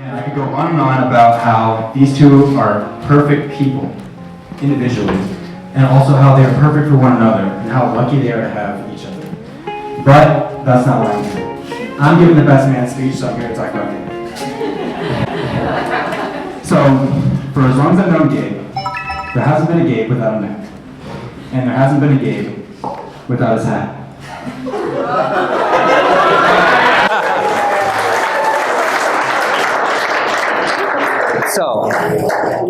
And I could go on and on about how these two are perfect people, individually, and also how they are perfect for one another, and how lucky they are to have each other. But that's not why I'm here. I'm giving the best man speech, so I'm here to talk about Gabe. So, for as long as I've known Gabe, there hasn't been a Gabe without a neck. And there hasn't been a Gabe without his hat. So,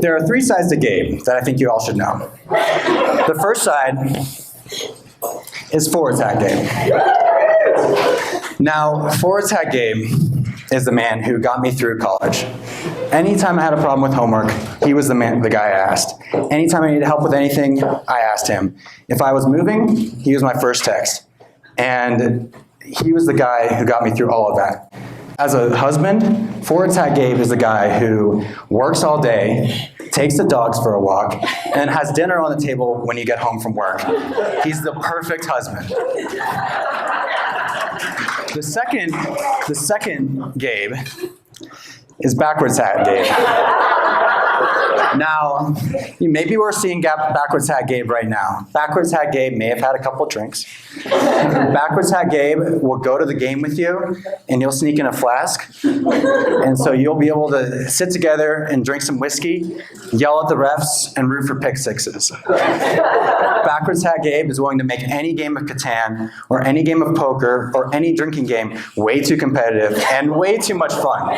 there are three sides to Gabe that I think you all should know. The first side is forwards hat Gabe. Now, forwards hat Gabe is the man who got me through college. Anytime I had a problem with homework, he was the guy I asked. Anytime I needed help with anything, I asked him. If I was moving, he was my first text. And he was the guy who got me through all of that. As a husband, forwards hat Gabe is the guy who works all day, takes the dogs for a walk, and has dinner on the table when you get home from work. He's the perfect husband. The second Gabe is backwards hat Gabe. Now, maybe we're seeing backwards hat Gabe right now. Backwards hat Gabe may have had a couple drinks. Backwards hat Gabe will go to the game with you, and you'll sneak in a flask. And so you'll be able to sit together and drink some whiskey, yell at the refs, and root for pick sixes. Backwards hat Gabe is willing to make any game of Catan, or any game of poker, or any drinking game way too competitive and way too much fun.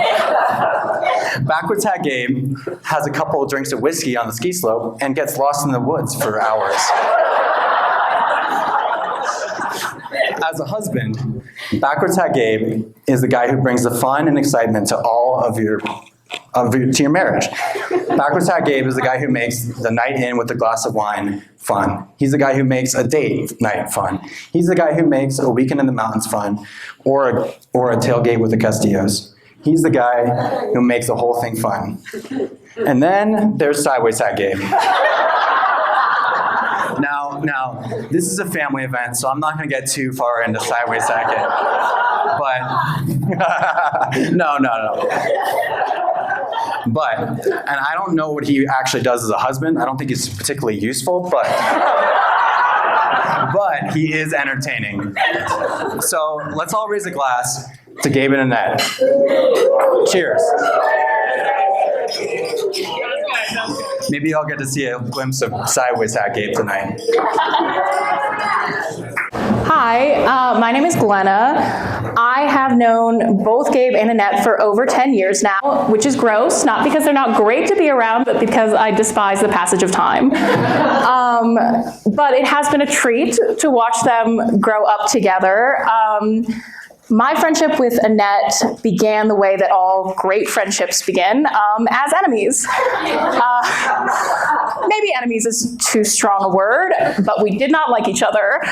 Backwards hat Gabe has a couple of drinks of whiskey on the ski slope and gets lost in the woods for hours. As a husband, backwards hat Gabe is the guy who brings the fun and excitement to all of your marriage. Backwards hat Gabe is the guy who makes the night in with a glass of wine fun. He's the guy who makes a date night fun. He's the guy who makes a weekend in the mountains fun, or a tailgate with the Castillos. He's the guy who makes the whole thing fun. And then there's sideways hat Gabe. Now, this is a family event, so I'm not going to get too far into sideways hat Gabe. But, no. But, and I don't know what he actually does as a husband. I don't think he's particularly useful, but he is entertaining. So let's all raise a glass to Gabe and Annette. Cheers. Maybe I'll get to see a glimpse of sideways hat Gabe tonight. Hi, my name is Glenna. I have known both Gabe and Annette for over 10 years now, which is gross, not because they're not great to be around, but because I despise the passage of time. But it has been a treat to watch them grow up together. My friendship with Annette began the way that all great friendships begin, as enemies. Maybe enemies is too strong a word, but we did not like each other.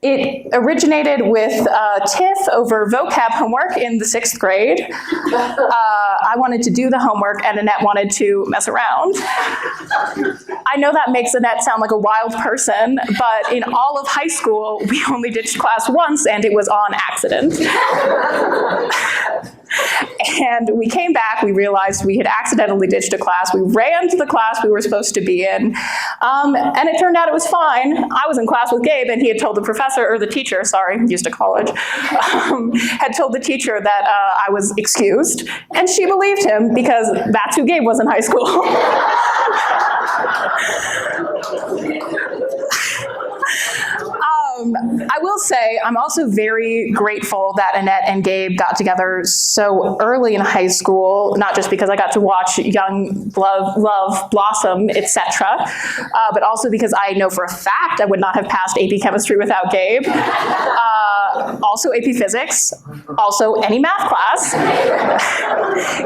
It originated with tiff over vocab homework in the 6th grade. I wanted to do the homework and Annette wanted to mess around. I know that makes Annette sound like a wild person, but in all of high school, we only ditched class once and it was on accident. And we came back, we realized we had accidentally ditched a class. We ran to the class we were supposed to be in. And it turned out it was fine. I was in class with Gabe and he had told the professor, or the teacher, sorry, used to college, had told the teacher that I was excused. And she believed him because that's who Gabe was in high school. I will say I'm also very grateful that Annette and Gabe got together so early in high school, not just because I got to watch young love blossom, etc., but also because I know for a fact I would not have passed AP Chemistry without Gabe. Also AP Physics, also any math class.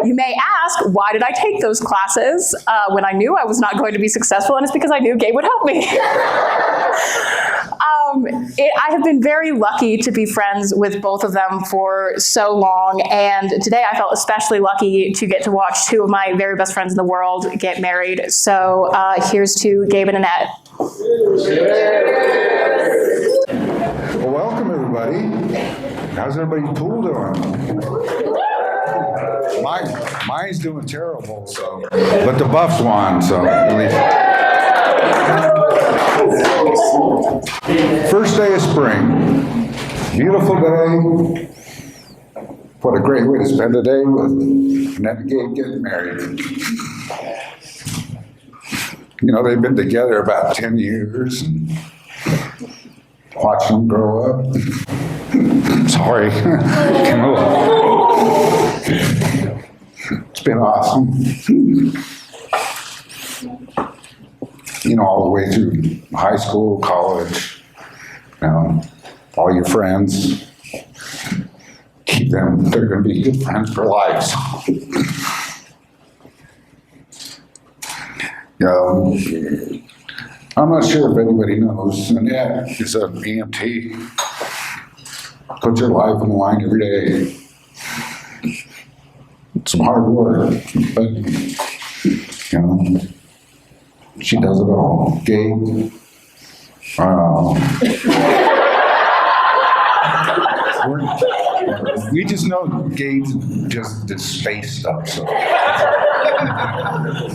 You may ask, why did I take those classes when I knew I was not going to be successful? And it's because I knew Gabe would help me. I have been very lucky to be friends with both of them for so long, and today I felt especially lucky to get to watch two of my very best friends in the world get married. So here's to Gabe and Annette. Well, welcome everybody. How's everybody's pool doing? mine's doing terrible, so. But the Buffs won, so at least. First day of spring. Beautiful day. What a great way to spend a day with Annette and Gabe getting married. You know, they've been together about 10 years and watch them grow up. Sorry. It's been awesome. You know, all the way through high school, college, you know, all your friends. Keep them, they're going to be good friends for life. I'm not sure if anybody knows, Annette is an EMT. Put your life on the line every day. It's some hard work, but, you know, she does it all. Gabe, we just know Gabe just did space stuff, so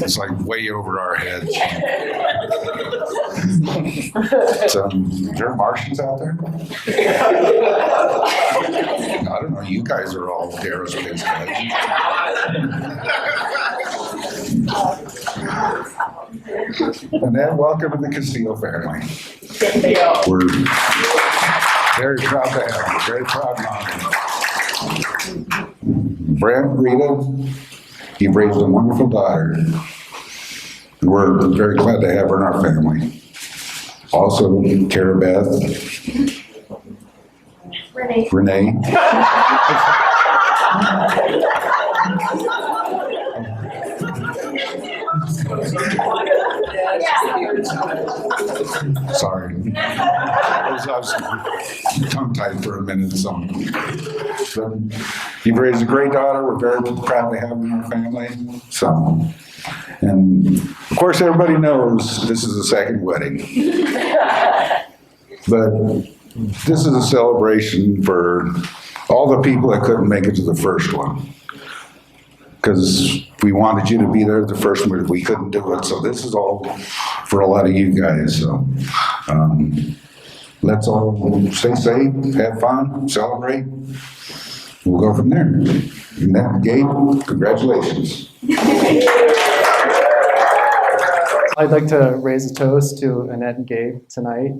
it's like way over our heads. So, there Martians out there? I don't know, you guys are all aerospace guys. Annette, welcome to the Castillo family. We're very proud to have you, very proud and honored. Brent, Rita, you've raised a wonderful daughter. And we're very glad to have her in our family. Also, Cara Beth. Renee. Sorry. I was tongue-tied for a minute. So. You've raised a great daughter. We're very proud to have her in our family. So, and of course, everybody knows this is a second wedding. But this is a celebration for all the people that couldn't make it to the first one. Because we wanted you to be there at the first one, we couldn't do it. So this is all for a lot of you guys. So let's all stay safe, have fun, celebrate. We'll go from there. And that, Gabe, congratulations. I'd like to raise a toast to Annette and Gabe tonight.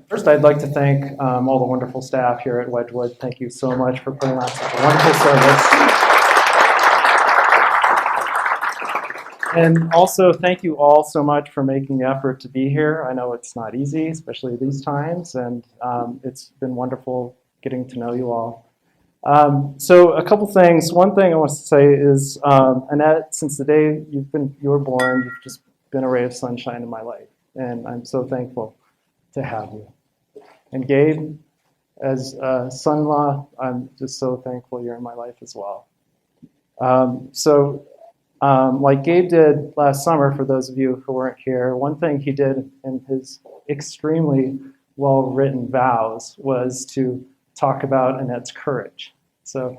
First, I'd like to thank all the wonderful staff here at Wedgwood. Thank you so much for putting on such a wonderful service. And also, thank you all so much for making the effort to be here. I know it's not easy, especially these times, and it's been wonderful getting to know you all. So a couple things. One thing I want to say is, Annette, since the day you were born, you've just been a ray of sunshine in my life, and I'm so thankful to have you. And Gabe, as a son-in-law, I'm just so thankful you're in my life as well. Like Gabe did last summer, for those of you who weren't here, one thing he did in his extremely well-written vows was to talk about Annette's courage. So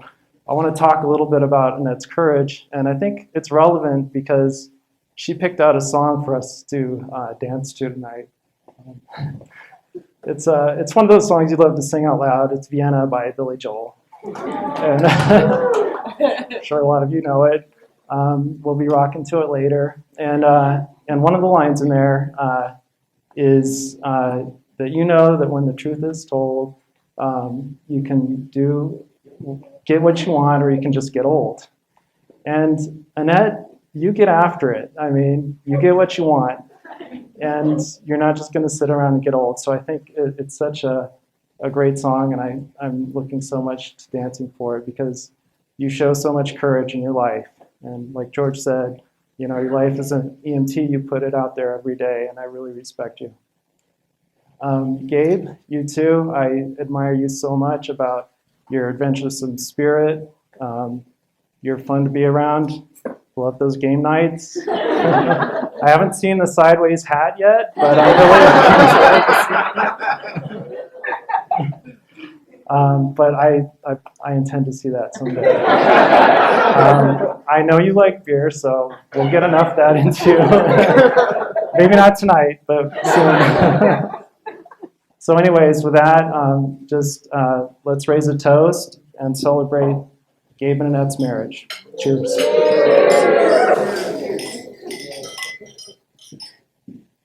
I want to talk a little bit about Annette's courage, and I think it's relevant because she picked out a song for us to dance to tonight. It's one of those songs you love to sing out loud. It's Vienna by Billy Joel. And I'm sure a lot of you know it. We'll be rocking to it later. And one of the lines in there is that you know that when the truth is told, you can get what you want, or you can just get old. And Annette, you get after it. I mean, you get what you want, and you're not just going to sit around and get old. So I think it's such a great song, and I'm looking so much to dancing for it because you show so much courage in your life. And like George said, you know, your life as an EMT, you put it out there every day, and I really respect you. Gabe, you too. I admire you so much about your adventuresome spirit. You're fun to be around. Love those game nights. I haven't seen the sideways hat yet, but I'm really excited to see it. But I intend to see that someday. I know you like beer, so we'll get enough of that into you. Maybe not tonight, but soon. So anyways, with that, let's raise a toast and celebrate Gabe and Annette's marriage. Cheers.